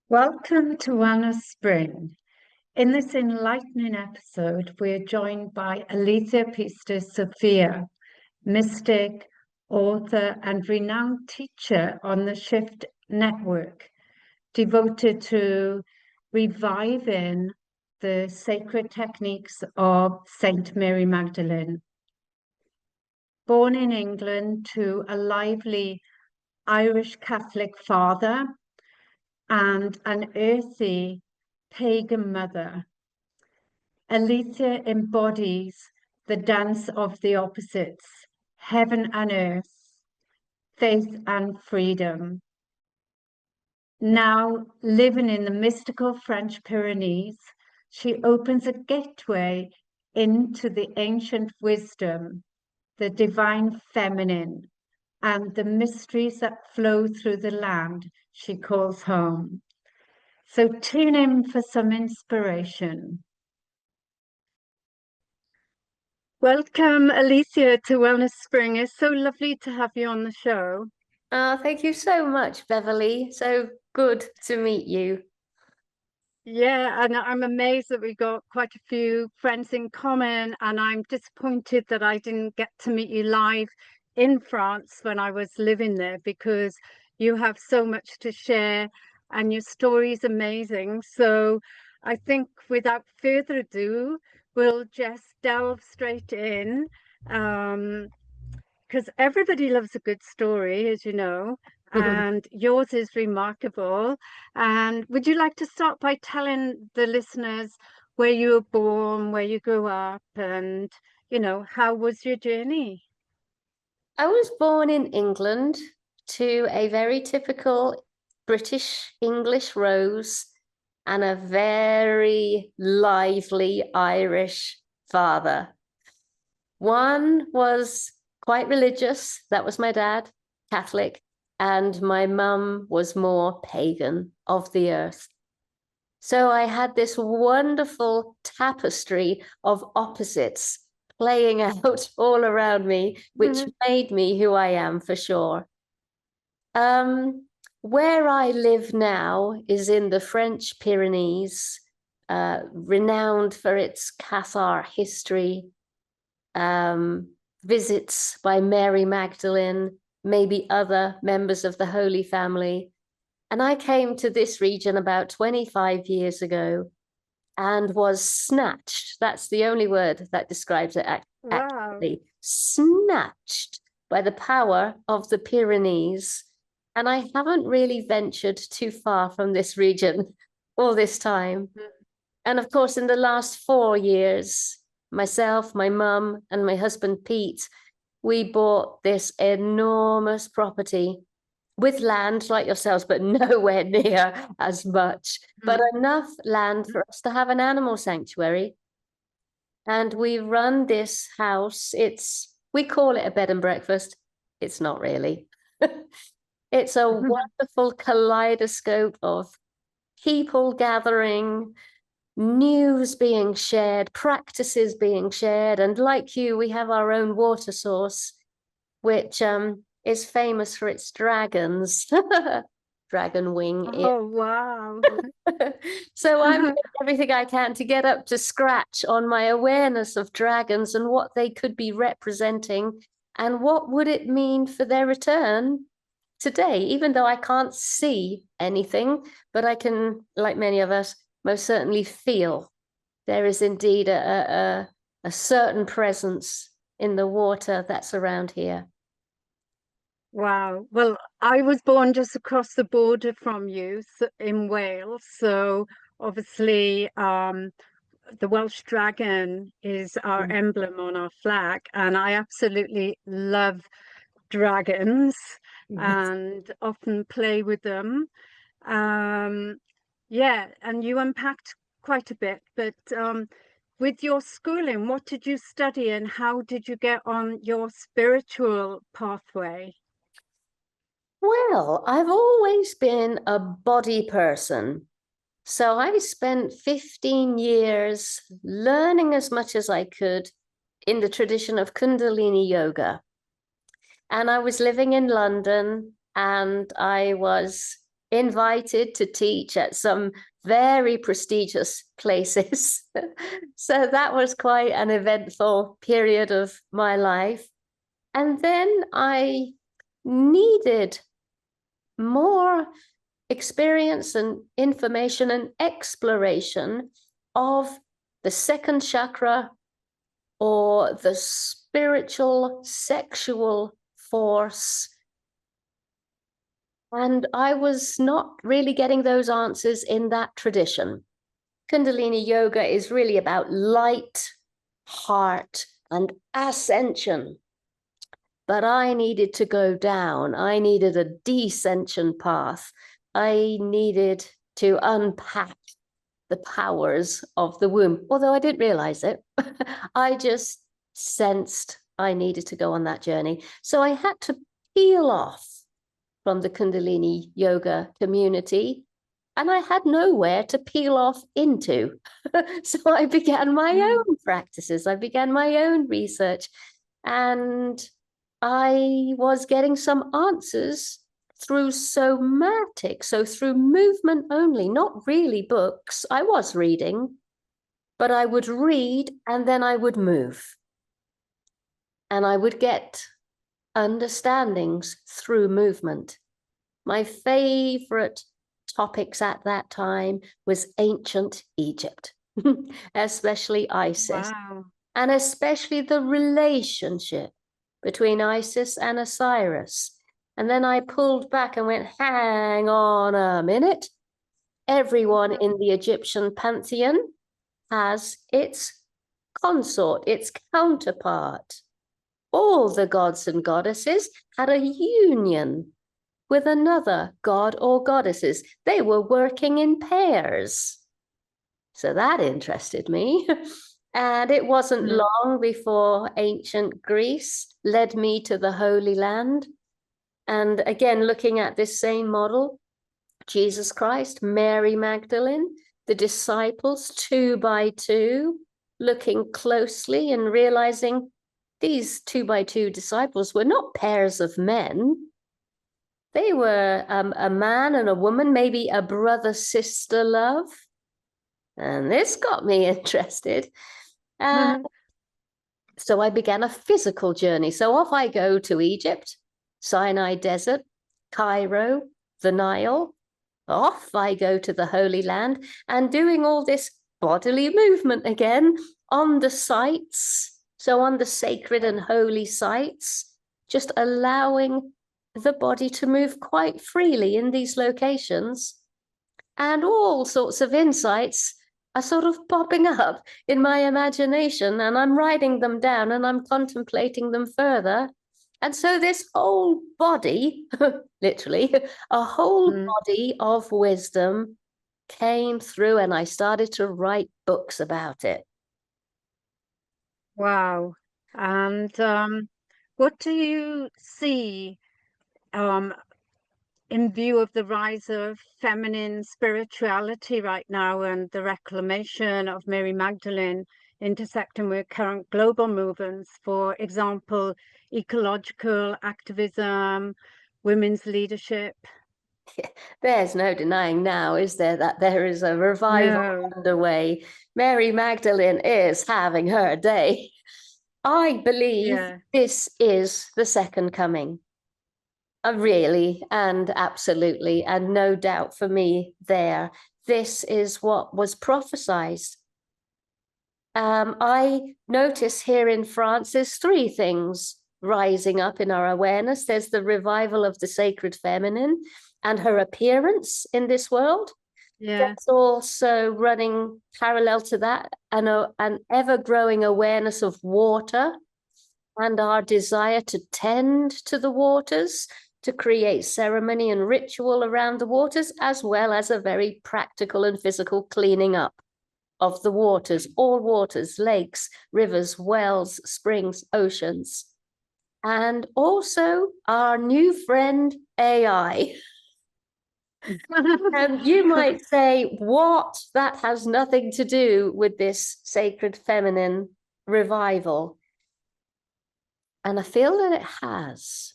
Welcome to Wellness Spring. In this enlightening episode, we are joined by Aletheia Pistis Sophia, mystic, author, and renowned teacher on the Shift Network, devoted to reviving the sacred techniques of Saint Mary Magdalene. Born in England to a lively Irish Catholic father and an earthy pagan mother, Aletheia embodies the dance of the opposites, heaven and earth, faith and freedom. Now living in the mystical French Pyrenees, she opens a gateway into the ancient wisdom, the divine feminine, and the mysteries that flow through the land she calls home. So tune in for some inspiration. Welcome, Aletheia, to Wellness Spring. It's so lovely to have you on the show. Thank you so much, Beverley. So good to meet you. Yeah, and I'm amazed that we've got quite a few friends in common, and I'm disappointed that I didn't get to meet you live in France when I was living there, because you have so much to share and your story is amazing. So I think without further ado, we'll just delve straight in. Because everybody loves a good story, as you know, and yours is remarkable. And would you like to start by telling the listeners where you were born, where you grew up, and, how was your journey? I was born in England to a very typical British English rose and a very lively Irish father. One was quite religious, that was my dad, Catholic, and my mum was more pagan, of the earth. So I had this wonderful tapestry of opposites playing out all around me, which made me who I am for sure. Where I live now is in the French Pyrenees, renowned for its Cathar history, visits by Mary Magdalene, maybe other members of the Holy Family. And I came to this region about 25 years ago and was snatched. That's the only word that describes it accurately. Wow. Snatched by the power of the Pyrenees. And I haven't really ventured too far from this region all this time. And of course, in the last 4 years, myself, my mum, and my husband, Pete, we bought this enormous property with land like yourselves, but nowhere near as much, but enough land for us to have an animal sanctuary. And we run this house. We call it a bed and breakfast. It's not really. It's a wonderful kaleidoscope of people gathering, news being shared, practices being shared. And like you, we have our own water source, which is famous for its dragons. Dragon wing. Oh, wow. So I'm doing everything I can to get up to scratch on my awareness of dragons and what they could be representing and what would it mean for their return today, even though I can't see anything, but I can, like many of us, most certainly feel there is indeed a certain presence in the water that's around here. Wow. Well, I was born just across the border from you in Wales. So obviously, the Welsh dragon is our emblem on our flag. And I absolutely love dragons and often play with them. Yeah, and you unpacked quite a bit, but with your schooling, what did you study and how did you get on your spiritual pathway? Well, I've always been a body person. So I spent 15 years learning as much as I could in the tradition of Kundalini yoga. And I was living in London and I was invited to teach at some very prestigious places. So that was quite an eventful period of my life. And then I needed more experience and information and exploration of the second chakra, or the spiritual sexual force. And I was not really getting those answers in that tradition. Kundalini yoga is really about light, heart, and ascension. But I needed to go down. I needed a descension path. I needed to unpack the powers of the womb, although I didn't realize it. I just sensed I needed to go on that journey. So I had to peel off from the Kundalini yoga community, and I had nowhere to peel off into. So I began my own practices. I began my own research, and I was getting some answers through somatic, so through movement only, not really books. I was reading, but I would read and then I would move. And I would get understandings through movement. My favorite topics at that time was ancient Egypt, especially Isis, and especially the relationship between Isis and Osiris. And then I pulled back and went, hang on a minute. Everyone in the Egyptian pantheon has its consort, its counterpart. All the gods and goddesses had a union with another god or goddesses. They were working in pairs. So that interested me. And it wasn't long before ancient Greece led me to the Holy Land. And again, looking at this same model, Jesus Christ, Mary Magdalene, the disciples 2 by 2, looking closely and realizing these 2 by 2 disciples were not pairs of men. They were a man and a woman, maybe a brother-sister love. And this got me interested. So I began a physical journey. So off I go to Egypt, Sinai Desert, Cairo, the Nile. Off I go to the Holy Land, and doing all this bodily movement again on the sites. So on the sacred and holy sites, just allowing the body to move quite freely in these locations. And all sorts of insights are sort of popping up in my imagination, and I'm writing them down and I'm contemplating them further. And so this whole body, literally, a whole body of wisdom came through, and I started to write books about it. Wow. And what do you see in view of the rise of feminine spirituality right now and the reclamation of Mary Magdalene intersecting with current global movements, for example, ecological activism, women's leadership? There's no denying now, is there, that there is a revival underway. Mary Magdalene is having her day. I believe this is the second coming. Really, and absolutely, and no doubt for me there. This is what was prophesied. I notice here in France, there's 3 things rising up in our awareness. There's the revival of the sacred feminine and her appearance in this world. There's also, running parallel to that, an ever-growing awareness of water and our desire to tend to the waters, to create ceremony and ritual around the waters, as well as a very practical and physical cleaning up of the waters, all waters, lakes, rivers, wells, springs, oceans. And also our new friend, AI. You might say, what? That has nothing to do with this sacred feminine revival. And I feel that it has.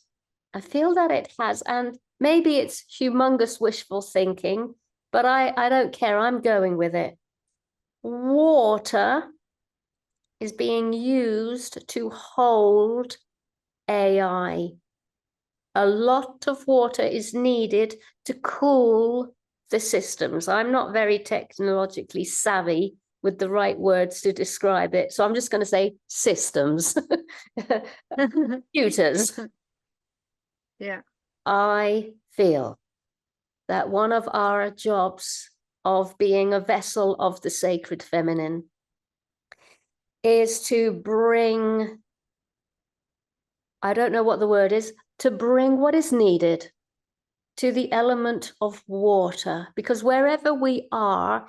I feel that it has. And Maybe it's humongous wishful thinking, but I don't care. I'm going with it. Water is being used to hold AI. A lot of water is needed to cool the systems. I'm not very technologically savvy with the right words to describe it, so I'm just going to say systems. Computers. Yeah. I feel that one of our jobs of being a vessel of the sacred feminine is to bring, I don't know what the word is, to bring what is needed to the element of water, because wherever we are,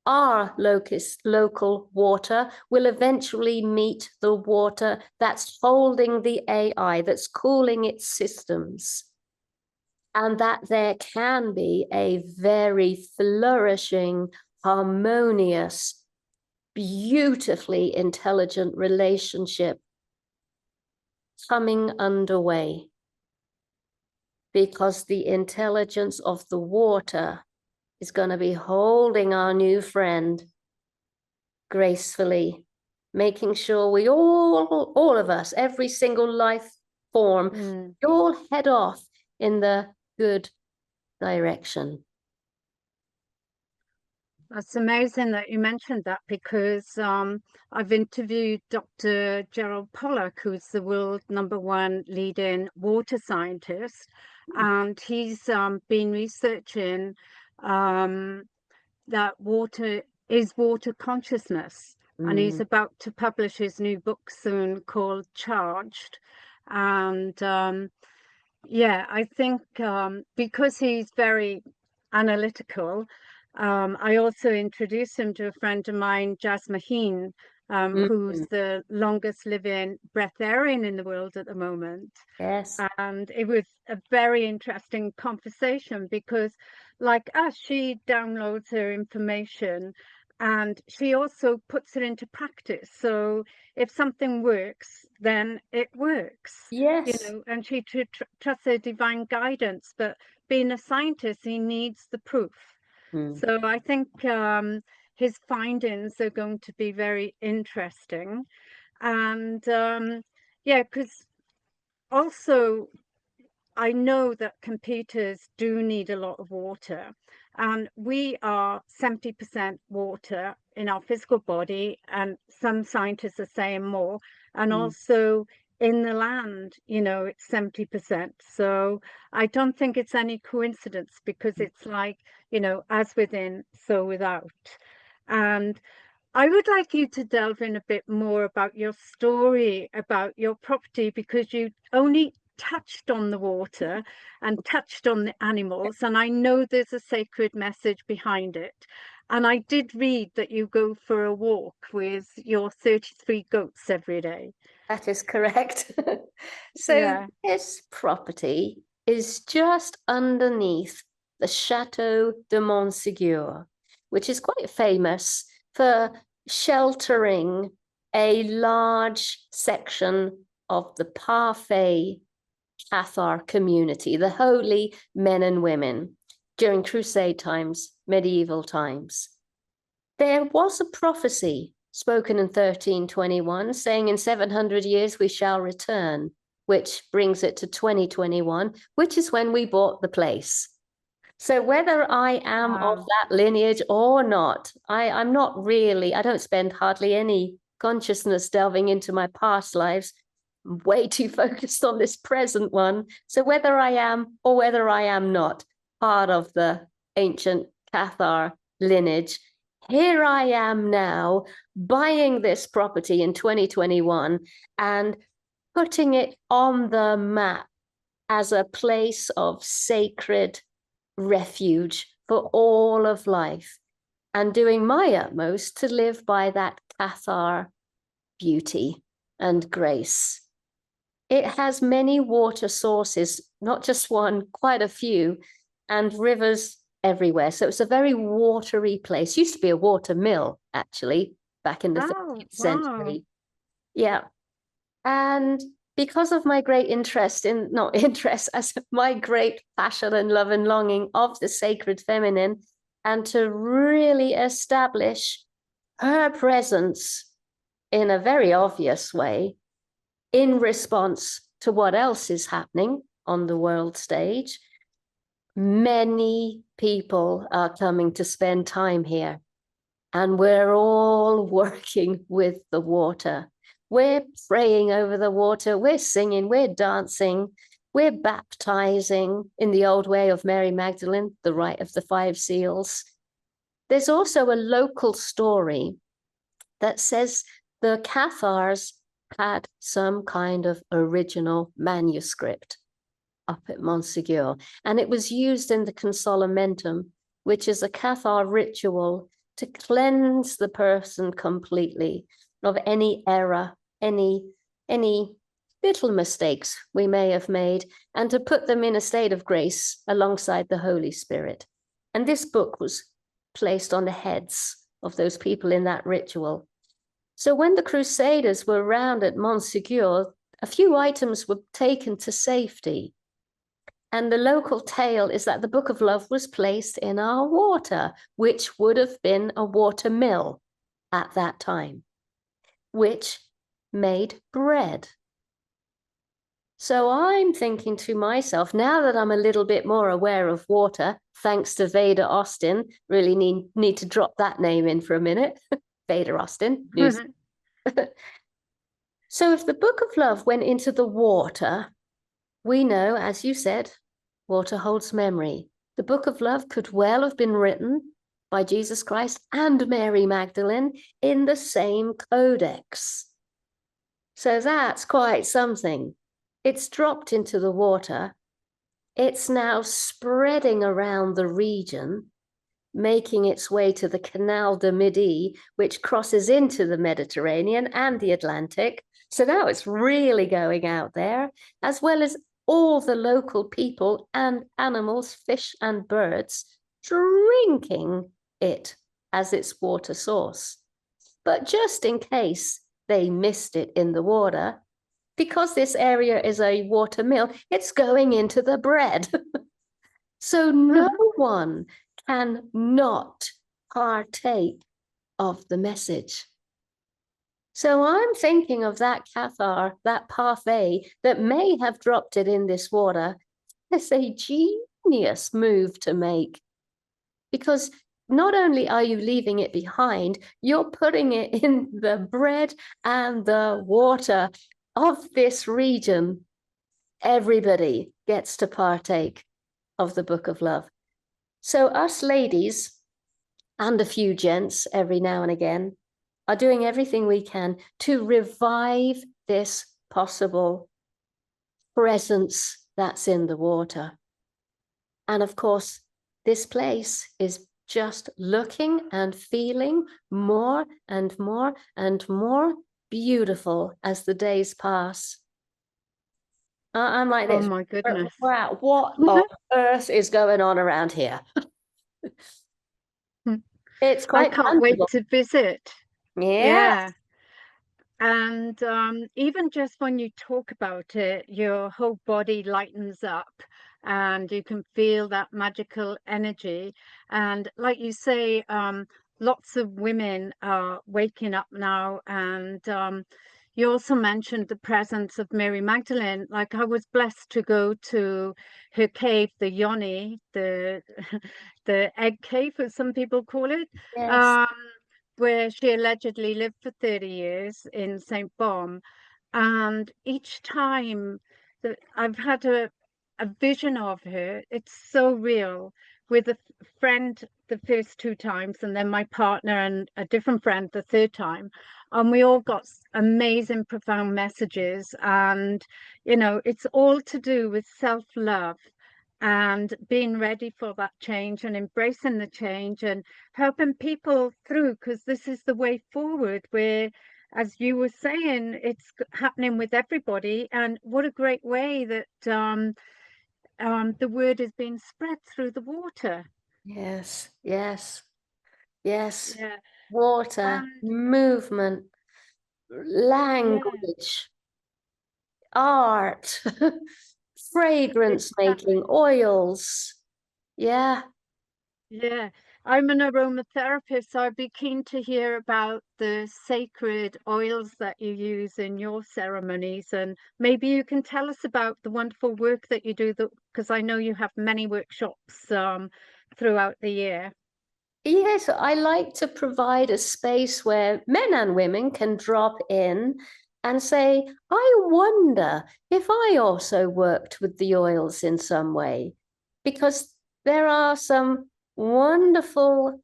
our local water will eventually meet the water that's holding the AI, that's cooling its systems. And that there can be a very flourishing, harmonious, beautifully intelligent relationship coming underway, because the intelligence of the water is going to be holding our new friend gracefully, making sure we all of us, every single life form, we all head off in the good direction. That's amazing that you mentioned that, because I've interviewed Dr. Gerald Pollack, who's the world #1 leading water scientist, and he's been researching that water is water consciousness, and he's about to publish his new book soon called Charged. And yeah, I think because he's very analytical, I also introduced him to a friend of mine, Jas Maheen, who's the longest living breatharian in the world at the moment. Yes. And it was a very interesting conversation because, like us, she downloads her information and she also puts it into practice. So if something works, then it works. Yes. You know, and she trusts her divine guidance. But being a scientist, he needs the proof. So I think his findings are going to be very interesting. And yeah, because also I know that computers do need a lot of water, and we are 70% water in our physical body, and some scientists are saying more, and also in the land, you know, it's 70%. So I don't think it's any coincidence, because it's like, you know, as within, so without. And I would like you to delve in a bit more about your story, about your property, because you only touched on the water and touched on the animals, and I know there's a sacred message behind it. And I did read that you go for a walk with your 33 goats every day. That is correct. So Yeah. this property is just underneath the Chateau de Montségur, which is quite famous for sheltering a large section of the Parfait Cathar community, the holy men and women, during Crusade times, medieval times. There was a prophecy spoken in 1321, saying in 700 years we shall return, which brings it to 2021, which is when we bought the place. So whether I am of that lineage or not, I'm not really, I don't spend hardly any consciousness delving into my past lives. I'm way too focused on this present one. So whether I am or whether I am not part of the ancient Cathar lineage, here I am now buying this property in 2021 and putting it on the map as a place of sacred refuge for all of life, and doing my utmost to live by that Cathar beauty and grace. It has many water sources, not just one, quite a few, and rivers everywhere. So it's a very watery place. Used to be a water mill, actually, back in the 13th century. Yeah. And because of my great interest in, not interest, as my great passion and love and longing of the sacred feminine, and to really establish her presence in a very obvious way in response to what else is happening on the world stage. Many people are coming to spend time here, and we're all working with the water. We're praying over the water, we're singing, we're dancing, we're baptizing in the old way of Mary Magdalene, the rite of the 5 seals. There's also a local story that says the Cathars had some kind of original manuscript up at Montségur, and it was used in the Consolamentum, which is a Cathar ritual to cleanse the person completely of any error, any little mistakes we may have made, and to put them in a state of grace alongside the Holy Spirit. And this book was placed on the heads of those people in that ritual. So when the Crusaders were around at Montségur, a few items were taken to safety. And the local tale is that the Book of Love was placed in our water, which would have been a water mill at that time, which made bread. So I'm thinking to myself, now that I'm a little bit more aware of water, thanks to Veda Austin, really need to drop that name in for a minute. Veda Austin. So if the Book of Love went into the water, we know, as you said, water holds memory. The Book of Love could well have been written by Jesus Christ and Mary Magdalene in the same codex. So that's quite something. It's dropped into the water. It's now spreading around the region, making its way to the Canal de Midi, which crosses into the Mediterranean and the Atlantic. So now it's really going out there, as well as all the local people and animals, fish and birds, drinking it as its water source. But just in case they missed it in the water, because this area is a water mill, it's going into the bread. So no one can not partake of the message. So I'm thinking of that Cathar, that parfait that may have dropped it in this water. It's a genius move to make, because not only are you leaving it behind, you're putting it in the bread and the water of this region. Everybody gets to partake of the Book of Love. So us ladies, and a few gents every now and again, are doing everything we can to revive this possible presence that's in the water. And of course, this place is just looking and feeling more and more and more beautiful as the days pass. I'm like this. Oh my goodness. Wow, what on earth is going on around here? It's quite I can't wait tangible. to visit. Yeah. And even just when you talk about it, your whole body lightens up and you can feel that magical energy. And like you say, lots of women are waking up now. And you also mentioned the presence of Mary Magdalene. Like, I was blessed to go to her cave, the Yoni, the the egg cave, as some people call it. Yes. Where she allegedly lived for 30 years in St. Bom. And each time that I've had a vision of her, it's so real, with a friend the first 2 times, and then my partner and a different friend the 3rd time. And we all got amazing, profound messages. And, you know, it's all to do with self-love and being ready for that change and embracing the change and helping people through, because this is the way forward, where, as you were saying, it's happening with everybody. And what a great way that the word is being spread through the water. Yes, yes, yes. Yeah. Water, And movement, yeah, language. art, fragrance Exactly. making, oils. Yeah. Yeah, I'm an aromatherapist, so I'd be keen to hear about the sacred oils that you use in your ceremonies, and maybe you can tell us about the wonderful work that you do, because I know you have many workshops throughout the year. Yes, I like to provide a space where men and women can drop in and say, I wonder if I also worked with the oils in some way, because there are some wonderful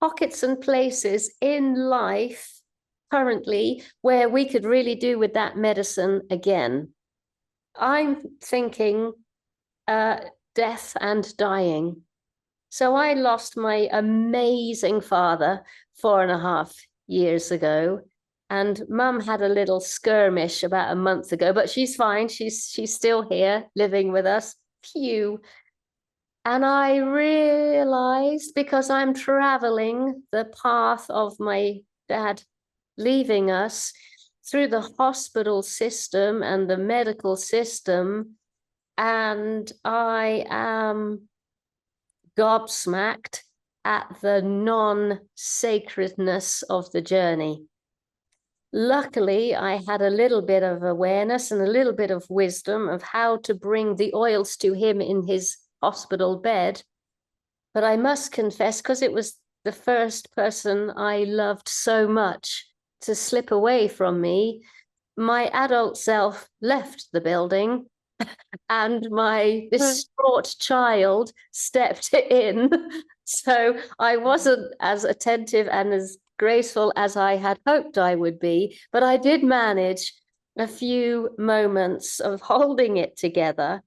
pockets and places in life currently where we could really do with that medicine again. I'm thinking death and dying. So I lost my amazing father 4.5 years ago, and Mum had a little skirmish about a month ago, but she's fine. She's still here living with us. Phew. And I realized, because I'm traveling the path of my dad leaving us through the hospital system and the medical system, and I am gobsmacked at the non-sacredness of the journey. Luckily, I had a little bit of awareness and a little bit of wisdom of how to bring the oils to him in his hospital bed. But I must confess, because it was the first person I loved so much to slip away from me, my adult self left the building and my distraught child stepped in. So I wasn't as attentive and as graceful as I had hoped I would be, but I did manage a few moments of holding it together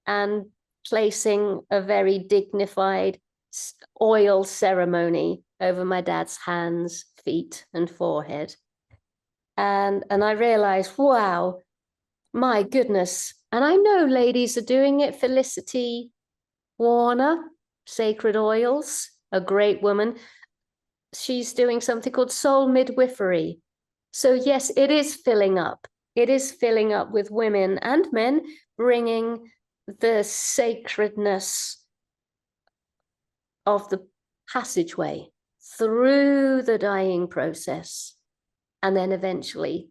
and placing a very dignified oil ceremony over my dad's hands, feet, and forehead. And I realized, wow, my goodness. And I know ladies are doing it. Felicity Warner, Sacred Oils, a great woman. She's doing something called soul midwifery. So yes, it is filling up. It is filling up with women and men bringing the sacredness of the passageway through the dying process, and then eventually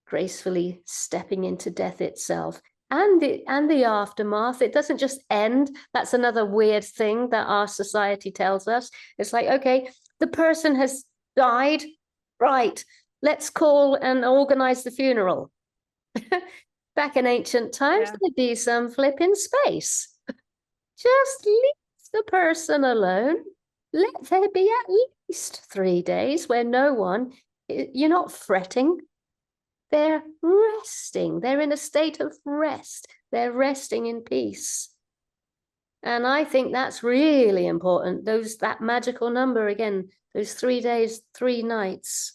gracefully stepping into death itself and the aftermath. It doesn't just end. That's another weird thing that our society tells us. It's like, okay, the person has died, right, let's call and organize the funeral. Back in ancient times, Yeah. there'd be some flipping space. Just leave the person alone. Let there be at least 3 days where no one, you're not fretting. They're resting. They're in a state of rest. They're resting in peace. And I think that's really important. That magical number again, those 3 days, 3 nights,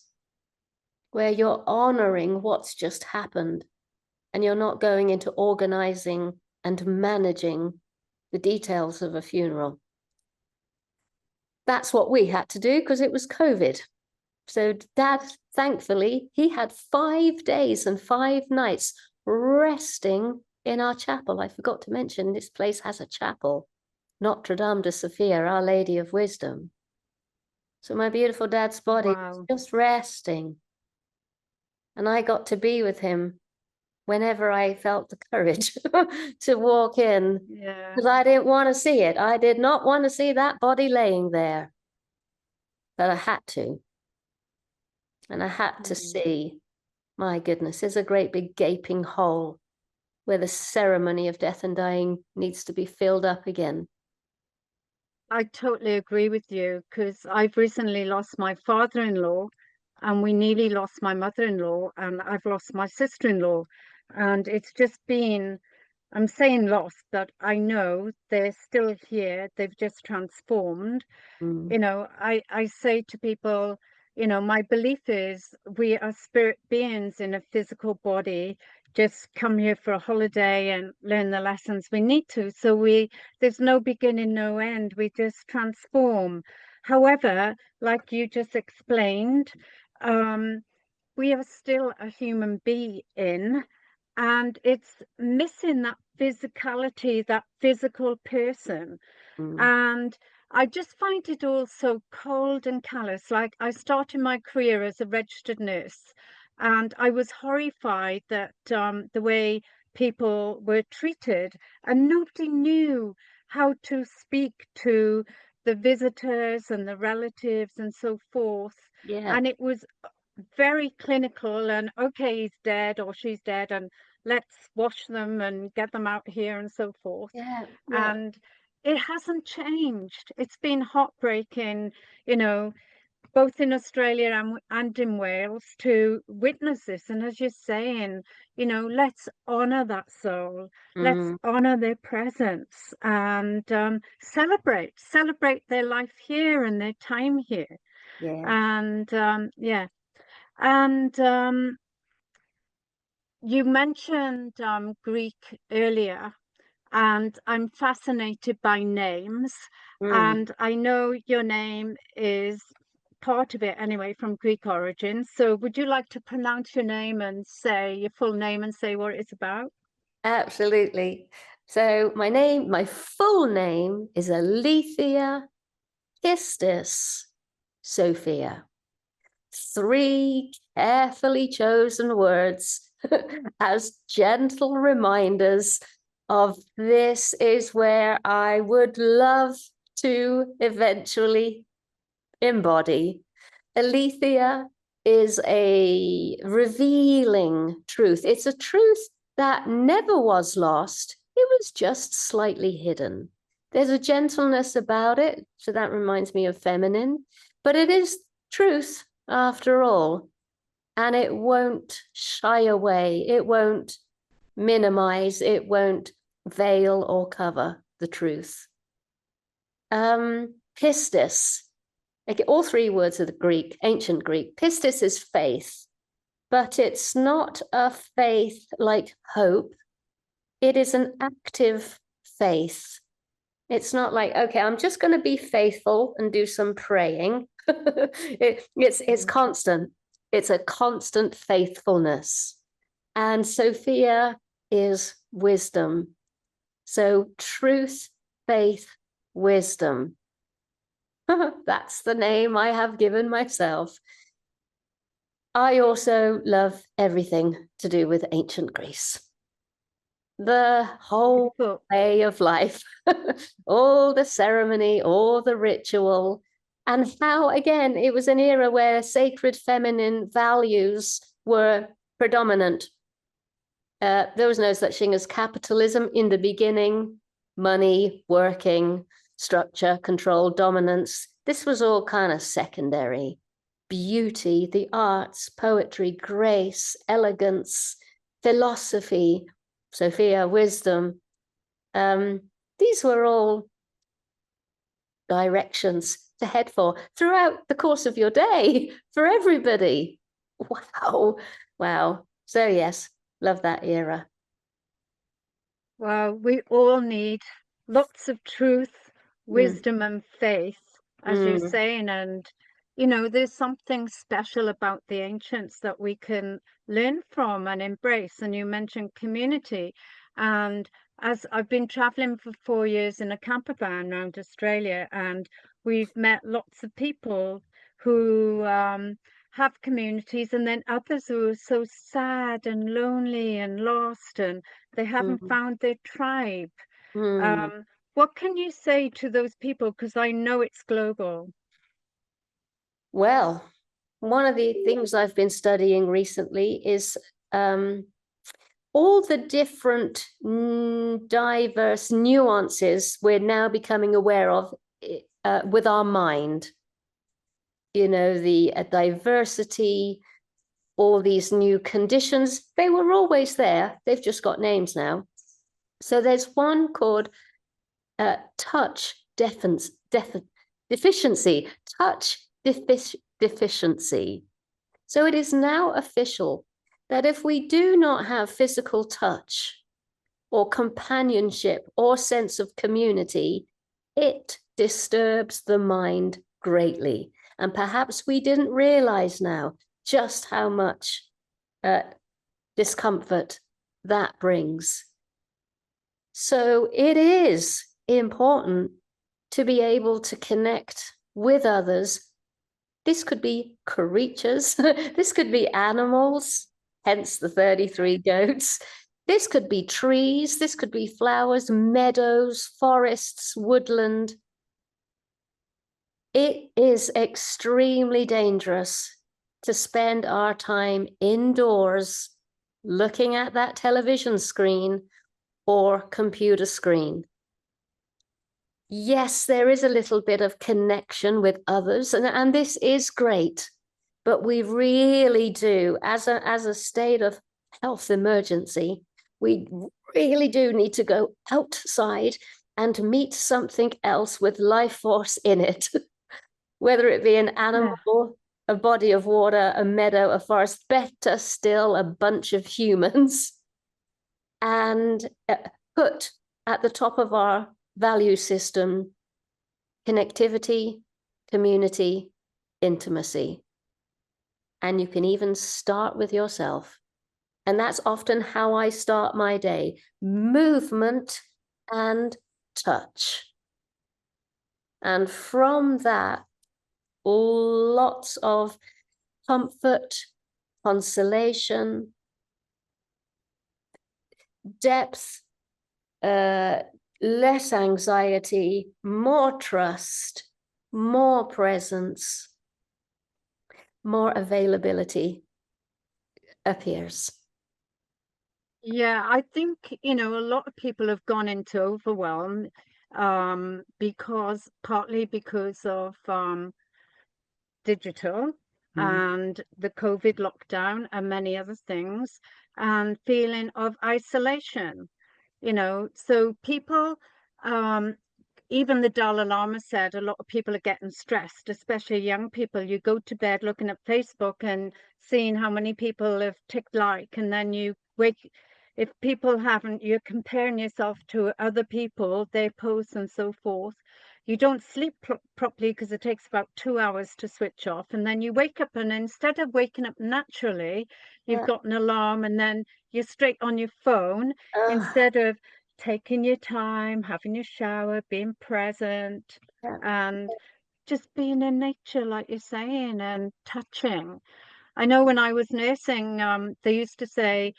where you're honoring what's just happened and you're not going into organizing and managing the details of a funeral. That's what we had to do because it was COVID. So Dad, thankfully, he had 5 days and 5 nights resting in our chapel. I forgot to mention this place has a chapel, Notre Dame de Sophia, Our Lady of Wisdom. So my beautiful dad's body was just resting. And I got to be with him whenever I felt the courage to walk in. Yeah. Because I didn't want to see it. I did not want to see that body laying there. But I had to. And I had to see, my goodness, there's a great big gaping hole where the ceremony of death and dying needs to be filled up again. I totally agree with you, because I've recently lost my father-in-law, and we nearly lost my mother-in-law, and I've lost my sister-in-law. And it's just been, I'm saying lost, but I know they're still here. They've just transformed. Mm. You know, I say to people, you know, my belief is we are spirit beings in a physical body, just come here for a holiday and learn the lessons we need to. So there's no beginning, no end. We just transform. However, like you just explained, we are still a human being, and it's missing that physicality, that physical person. And I just find it all so cold and callous. Like, I started my career as a registered nurse, and I was horrified that the way people were treated, and nobody knew how to speak to the visitors and the relatives and so forth. Yeah. And it was very clinical, and okay, he's dead or she's dead, and let's wash them and get them out here and so forth. Yeah. Yeah. And it hasn't changed. It's been heartbreaking, you know, both in Australia and in Wales to witness this. And as you're saying, let's honor that soul. Let's Mm, honor their presence, and celebrate their life here and their time here. yeah. And yeah. And you mentioned Greek earlier, and I'm fascinated by names. Mm. And I know your name is part of it anyway, from Greek origin. So would you like to pronounce your name and say your full name and say what it's about? Absolutely. So my full name is Aletheia Pistis Sophia. 3 carefully chosen words as gentle reminders of this is where I would love to eventually embody. Aletheia is a revealing truth. It's a truth that never was lost. It was just slightly hidden. There's a gentleness about it, so that reminds me of feminine, but it is truth after all, and it won't shy away. It won't minimize. It won't veil or cover the truth. Pistis. Okay, all 3 words are the Greek, ancient Greek. Pistis is faith, but it's not a faith like hope. It is an active faith. It's not like, okay, I'm just going to be faithful and do some praying. It's constant. It's a constant faithfulness. And Sophia is wisdom. So truth, faith, wisdom. That's the name I have given myself. I also love everything to do with ancient Greece. The whole way of life, all the ceremony, all the ritual, and how, again, it was an era where sacred feminine values were predominant. There was no such thing as capitalism in the beginning, money, working, structure, control, dominance. This was all kind of secondary. Beauty, the arts, poetry, grace, elegance, philosophy, Sophia, wisdom. These were all directions to head for throughout the course of your day for everybody. Wow. Wow. So yes, love that era. Well, we all need lots of truth, wisdom, and faith, as you're saying. And, there's something special about the ancients that we can learn from and embrace. And you mentioned community. And as I've been traveling for 4 years in a camper van around Australia, and we've met lots of people who have communities, and then others who are so sad and lonely and lost, and they haven't found their tribe. What can you say to those people? Because I know it's global. Well, one of the things I've been studying recently is all the different diverse nuances we're now becoming aware of with our mind. The diversity, all these new conditions, they were always there. They've just got names now. So there's one called touch deficiency, touch deficiency. So it is now official that if we do not have physical touch or companionship or sense of community, it disturbs the mind greatly. And perhaps we didn't realize now just how much discomfort that brings. So it is important to be able to connect with others. This could be creatures, this could be animals, hence the 33 goats. This could be trees, this could be flowers, meadows, forests, woodland. It is extremely dangerous to spend our time indoors looking at that television screen or computer screen. Yes, there is a little bit of connection with others, and this is great, but we really do, as a state of health emergency, we really do need to go outside and meet something else with life force in it, whether it be an animal, a body of water, a meadow, a forest, better still, a bunch of humans, and put at the top of our value system connectivity, community, intimacy. And you can even start with yourself. And that's often how I start my day: movement and touch. And from that, lots of comfort, consolation, depth, less anxiety, more trust, more presence, more availability appears. Yeah, I think, a lot of people have gone into overwhelm partly because of digital and the COVID lockdown and many other things, and feeling of isolation, so people, even the Dalai Lama said a lot of people are getting stressed, especially young people. You go to bed looking at Facebook and seeing how many people have ticked like, and then you wake, if people haven't, you're comparing yourself to other people, their posts and so forth. You don't sleep properly because it takes about 2 hours to switch off, and then you wake up, and instead of waking up naturally, you've got an alarm, and then you're straight on your phone instead of taking your time, having your shower, being present, and just being in nature, like you're saying, and touching. I know when I was nursing, they used to say,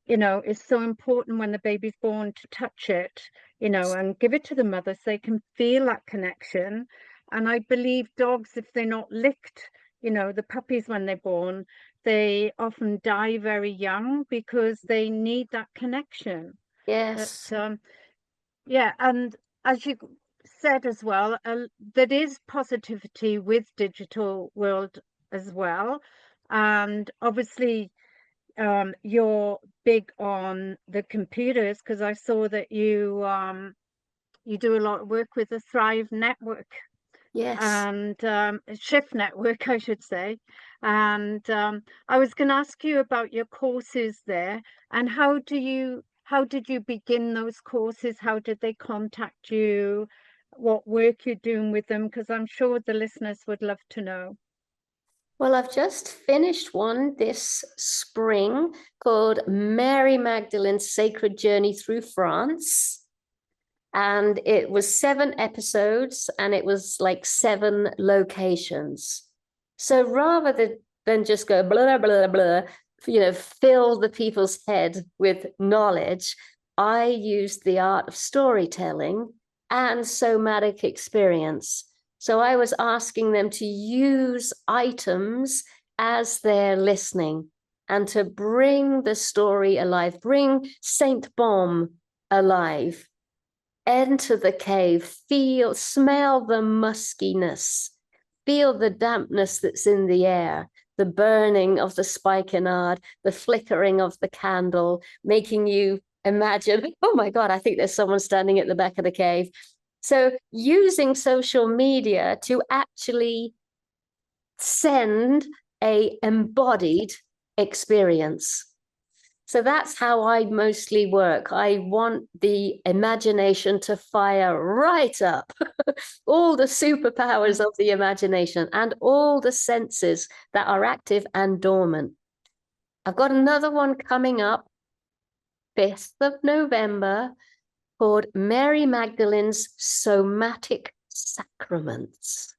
it's so important when the baby's born to touch it, and give it to the mother so they can feel that connection. And I believe dogs, if they're not licked, the puppies when they're born, they often die very young because they need that connection. Yes. Yeah, and as you said as well, there is positivity with digital world as well. And obviously, you're big on the computers, because I saw that you do a lot of work with the Thrive Network. Yes. And Shift Network, I should say. And I was going to ask you about your courses there, and how did you begin those courses? How did they contact you? What work you're doing with them? Because I'm sure the listeners would love to know. Well, I've just finished one this spring called Mary Magdalene's Sacred Journey Through France. And it was 7 episodes, and it was like 7 locations. So rather than just go blah, blah, blah, fill the people's head with knowledge, I used the art of storytelling and somatic experience. So I was asking them to use items as they're listening and to bring the story alive, bring Saint Baume alive. Enter the cave, smell the muskiness, feel the dampness that's in the air, the burning of the spikenard, the flickering of the candle, making you imagine, oh my God, I think there's someone standing at the back of the cave. So using social media to actually send a embodied experience. So that's how I mostly work. I want the imagination to fire right up, all the superpowers of the imagination and all the senses that are active and dormant. I've got another one coming up 5th of November, called Mary Magdalene's Somatic Sacraments.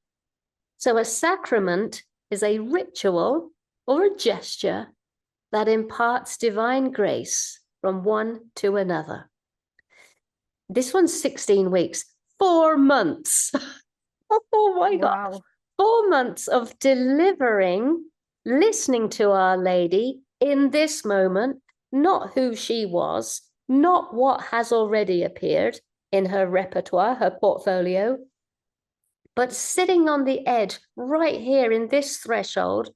So a sacrament is a ritual or a gesture that imparts divine grace from one to another. This one's 16 weeks, 4 months. Oh my Wow. God. 4 months of delivering, listening to Our Lady in this moment, not who she was, not what has already appeared in her repertoire, her portfolio, but sitting on the edge right here in this threshold.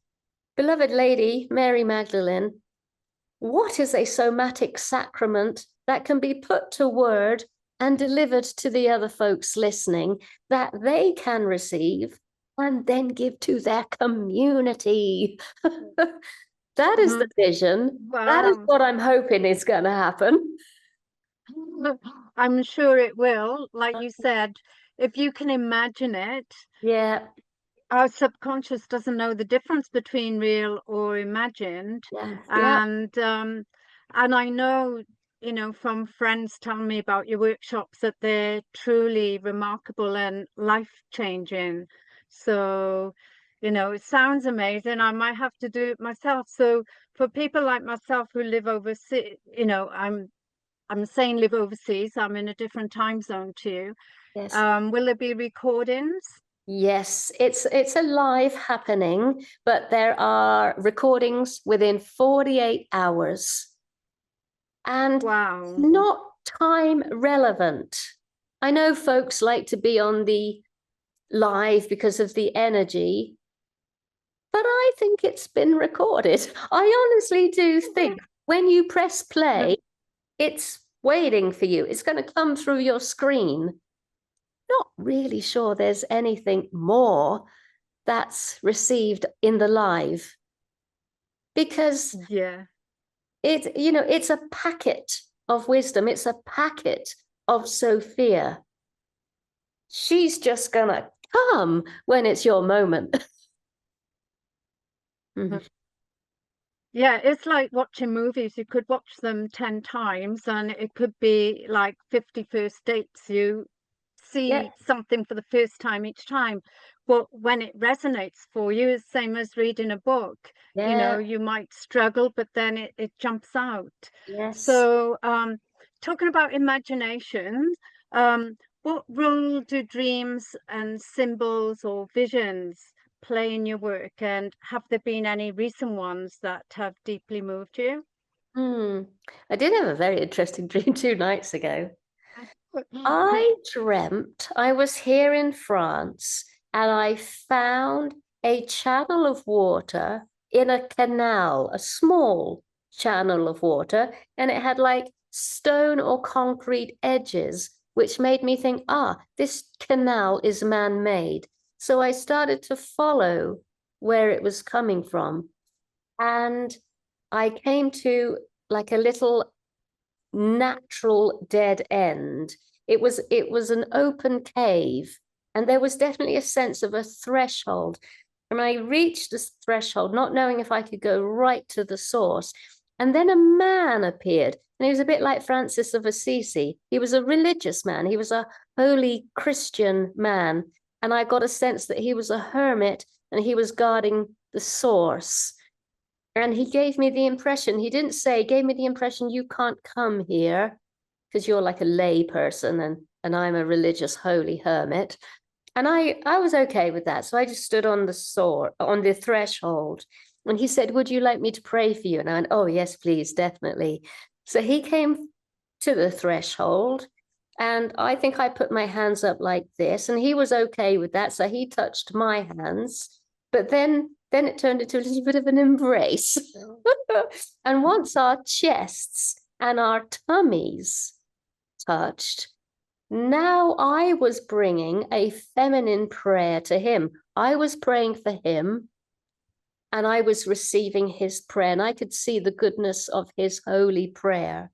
Beloved Lady, Mary Magdalene, what is a somatic sacrament that can be put to word and delivered to the other folks listening that they can receive and then give to their community? That is the vision. Wow. That is what I'm hoping is going to happen. I'm sure it will. Like you said, if you can imagine it, Yeah. our subconscious doesn't know the difference between real or imagined. Yeah. And I know, you know, from friends telling me about your workshops that they're truly remarkable and life-changing. So, you know, it sounds amazing. I might have to do it myself. So for people like myself who live overseas, you know, I'm saying live overseas, I'm in a different time zone to you. Yes. Will there be recordings? Yes, it's a live happening, but there are recordings within 48 hours. And Wow. not time relevant. I know folks like to be on the live because of the energy, but I think it's been recorded. I honestly do think when you press play, it's waiting for you. It's going to come through your screen. Not really sure there's anything more that's received in the live, because Yeah. it's a packet of wisdom. It's a packet of Sophia. She's just gonna come when it's your moment. Yeah, it's like watching movies. You could watch them 10 times and it could be like 50 first dates. You see something for the first time each time. But when it resonates for you, it's the same as reading a book. You know, you might struggle, but then it jumps out. Yes. So, talking about imagination, what role do dreams and symbols or visions play in your work, and have there been any recent ones that have deeply moved you? I did have a very interesting dream 2 nights ago. I dreamt I was here in France and I found a channel of water in a canal, a small channel of water, and it had like stone or concrete edges, which made me think, this canal is man-made. So I started to follow where it was coming from. And I came to like a little natural dead end. It was an open cave, and there was definitely a sense of a threshold. And I reached this threshold, not knowing if I could go right to the source. And then a man appeared, and he was a bit like Francis of Assisi. He was a religious man. He was a holy Christian man. And I got a sense that he was a hermit and he was guarding the source. And he gave me the impression, he didn't say, gave me the impression, you can't come here because you're like a lay person and I'm a religious holy hermit. And I was okay with that. So I just stood on the threshold. And he said, would you like me to pray for you? And I went, oh, yes, please, definitely. So he came to the threshold. And I think I put my hands up like this. And he was okay with that. So he touched my hands. But then it turned into a little bit of an embrace. And once our chests and our tummies touched, now I was bringing a feminine prayer to him. I was praying for him and I was receiving his prayer, and I could see the goodness of his holy prayer.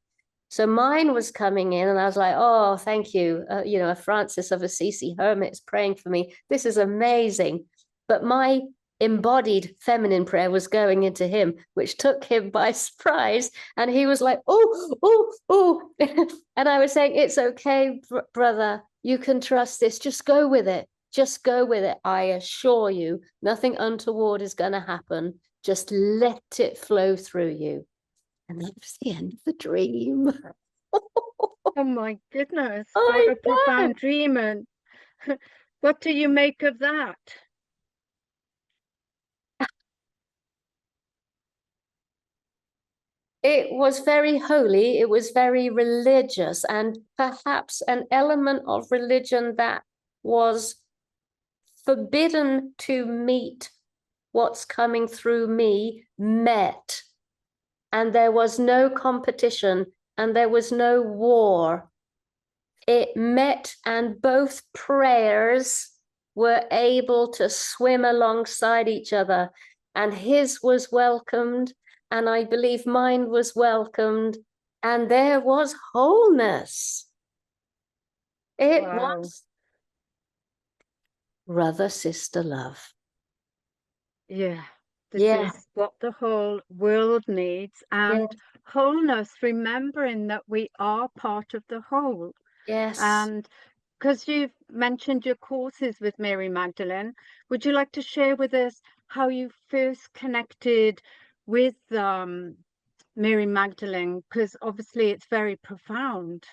So mine was coming in and I was like, oh, thank you. A Francis of Assisi hermit is praying for me. This is amazing. But my embodied feminine prayer was going into him, which took him by surprise. And he was like, oh, oh, oh. And I was saying, it's okay, brother. You can trust this. Just go with it. Just go with it. I assure you, nothing untoward is going to happen. Just let it flow through you. And that was the end of the dream. Oh my goodness, I what a know. profound dream. And what do you make of that? It was very holy, it was very religious, and perhaps an element of religion that was forbidden to meet what's coming through me met. And there was no competition and there was no war. It met, and both prayers were able to swim alongside each other, and his was welcomed, and I believe mine was welcomed, and there was wholeness. It Wow. was brother, sister love. Yeah, this Yeah, is what the whole world needs. And yeah, wholeness, remembering that we are part of the whole. yes. And because you've mentioned your courses with Mary Magdalene, would you like to share with us how you first connected with Mary Magdalene? Because obviously it's very profound.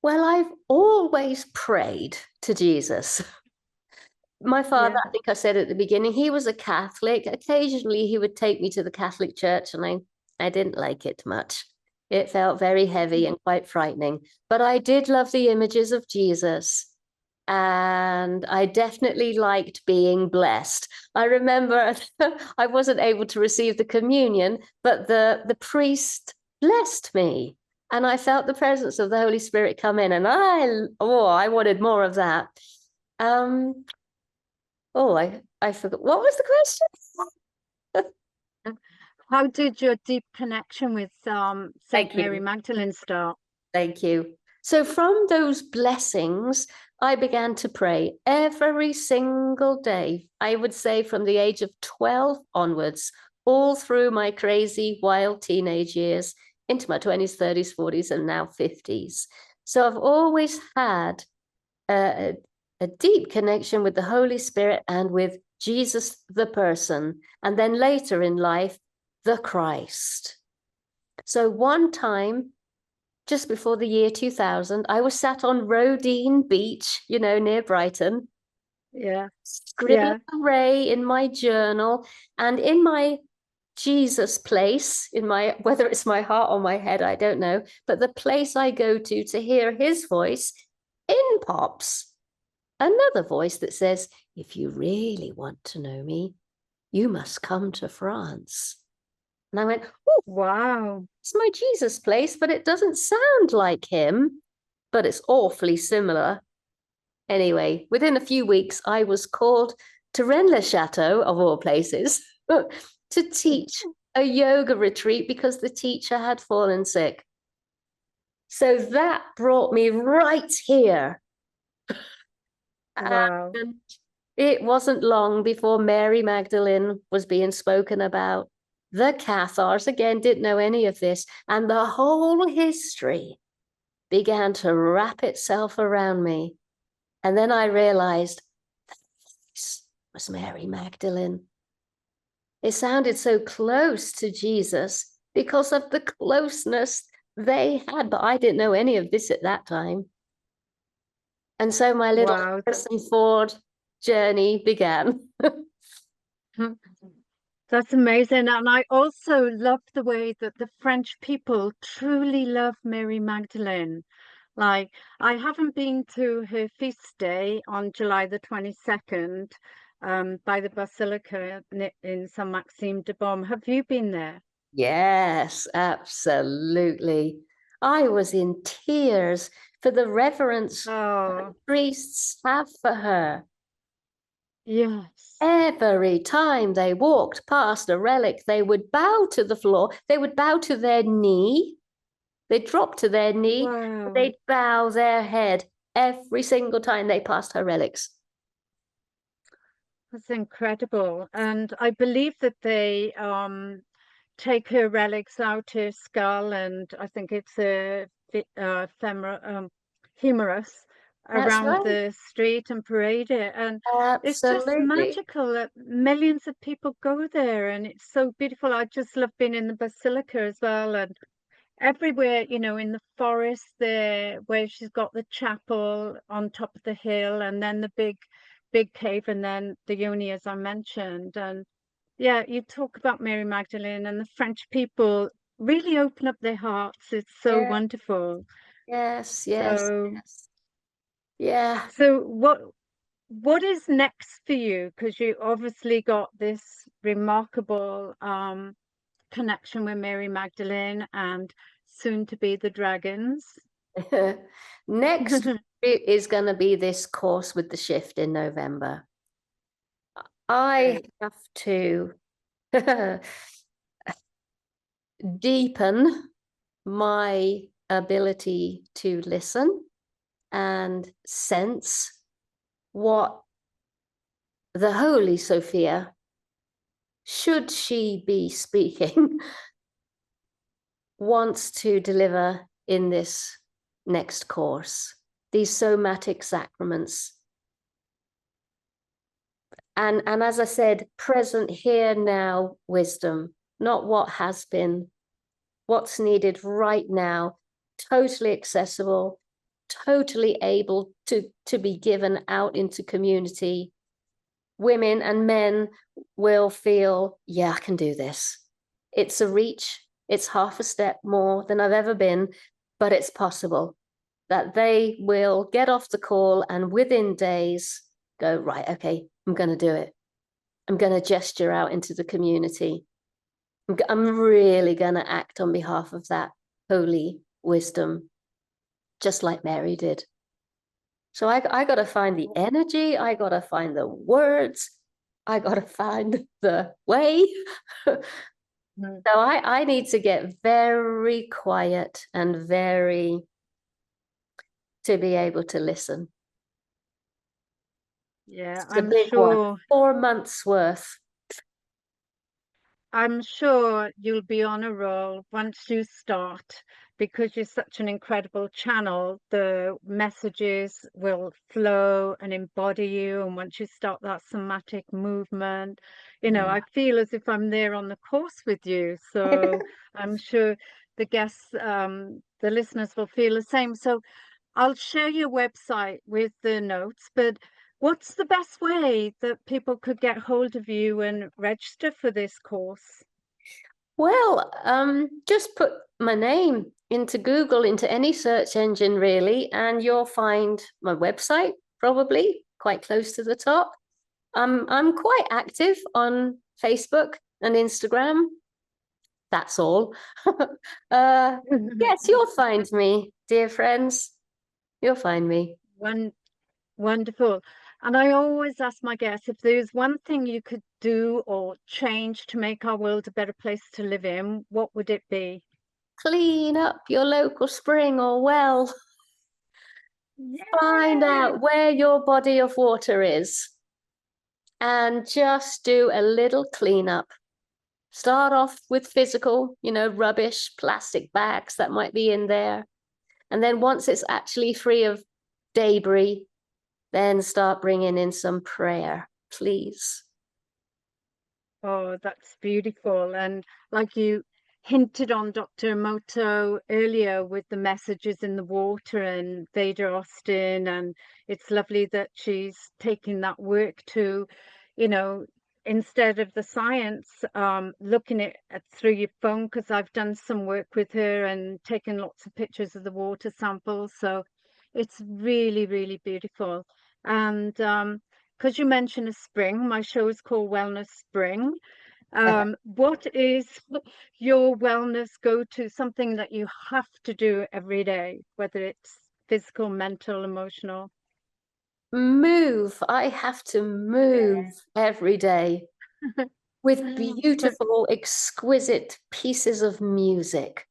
Well, I've always prayed to Jesus. My father, Yeah. I think I said at the beginning, he was a Catholic. Occasionally he would take me to the Catholic church, and I didn't like it much. It felt very heavy and quite frightening. But I did love the images of Jesus. And I definitely liked being blessed. I remember I wasn't able to receive the communion, but the priest blessed me. And I felt the presence of the Holy Spirit come in, and I wanted more of that. I forgot. What was the question? How did your deep connection with Thank Saint you. Mary Magdalene start? Thank you. So from those blessings, I began to pray every single day. I would say from the age of 12 onwards, all through my crazy, wild teenage years, into my 20s, 30s, 40s, and now 50s. So I've always had a deep connection with the Holy Spirit and with Jesus, the person, and then later in life, the Christ. So one time, just before the year 2000, I was sat on Rodine Beach, near Brighton. Yeah. Scribbling away in my journal, and in my Jesus place, whether it's my heart or my head, I don't know, but the place I go to hear his voice, in pops another voice that says, if you really want to know me, you must come to France. And I went, oh, Wow. it's my Jesus place, but it doesn't sound like him, but it's awfully similar. Anyway, within a few weeks, I was called to Rennes-le-Château, of all places, to teach a yoga retreat because the teacher had fallen sick. So that brought me right here. Wow. And it wasn't long before Mary Magdalene was being spoken about. The Cathars, again, didn't know any of this, and the whole history began to wrap itself around me. And then I realized this was Mary Magdalene. It sounded so close to Jesus because of the closeness they had, but I didn't know any of this at that time. And so my little Harrison Ford journey began. That's amazing. And I also love the way that the French people truly love Mary Magdalene. Like, I haven't been to her feast day on July the 22nd by the Basilica in Saint Maxime de Beaune. Have you been there? Yes, absolutely. I was in tears for the reverence the priests have for her. Yes. Every time they walked past a relic, they would bow to the floor. They would bow to their knee. They'd drop to their knee. Wow. They'd bow their head every single time they passed her relics. That's incredible. And I believe that they take her relics out, her skull, and I think it's a humerus That's around right. the street and parade it. And it's just Absolutely. magical that millions of people go there, and it's so beautiful. I just love being in the basilica as well, and everywhere, in the forest there, where she's got the chapel on top of the hill, and then the big cave, and then the uni, as I mentioned. And yeah, you talk about Mary Magdalene, and the French people really open up their hearts. It's so Yeah. wonderful. Yes, yes, So, yes. Yeah. so what is next for you? Because you obviously got this remarkable connection with Mary Magdalene and soon to be the dragons. Next is going to be this course with the shift in November. I Right. have to deepen my ability to listen and sense what the Holy Sophia, should she be speaking, wants to deliver in this next course, these somatic sacraments. And as I said, present here now wisdom, not what has been, what's needed right now, totally accessible, totally able to be given out into community. Women and men will feel, yeah, I can do this. It's a reach. It's half a step more than I've ever been, but it's possible that they will get off the call and within days go, right, okay, I'm going to do it. I'm going to gesture out into the community. I'm really going to act on behalf of that holy wisdom, just like Mary did. So I got to find the energy. I got to find the words. I got to find the way. Mm. So I need to get very quiet and very to be able to listen. Yeah, It's a big one. 4 months worth. I'm sure you'll be on a roll once you start, because you're such an incredible channel. The messages will flow and embody you. And once you start that somatic movement, Yeah. I feel as if I'm there on the course with you. So I'm sure the guests, the listeners will feel the same. So I'll share your website with the notes, but what's the best way that people could get hold of you and register for this course? Well, just put my name into Google, into any search engine really, and you'll find my website probably quite close to the top. I'm quite active on Facebook and Instagram. That's all. Yes, you'll find me, dear friends. You'll find me. One, wonderful. And I always ask my guests, if there's one thing you could do or change to make our world a better place to live in, what would it be? Clean up your local spring or well. Find Yay! out where your body of water is and just do a little cleanup. Start off with physical, rubbish, plastic bags that might be in there. And then once it's actually free of debris, then start bringing in some prayer, please. Oh, that's beautiful. And like you hinted on Dr. Emoto earlier with the messages in the water and Vader Austin, and it's lovely that she's taking that work to, you know, instead of the science, looking at through your phone, because I've done some work with her and taken lots of pictures of the water samples. So it's really, really beautiful. And because you mentioned a spring, my show is called Wellness Spring. What is your wellness go-to, something that you have to do every day, whether it's physical, mental, emotional? Move. I have to move every day with beautiful, exquisite pieces of music.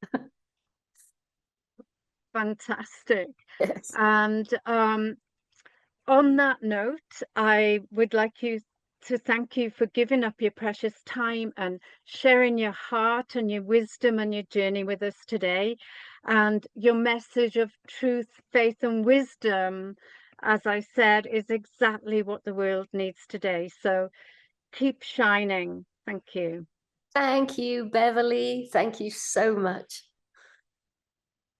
Fantastic. Yes. And on that note, I would like you to thank you for giving up your precious time and sharing your heart and your wisdom and your journey with us today. And your message of truth, faith, and wisdom, as I said, is exactly what the world needs today. So keep shining. Thank you. Thank you, Beverley. Thank you so much.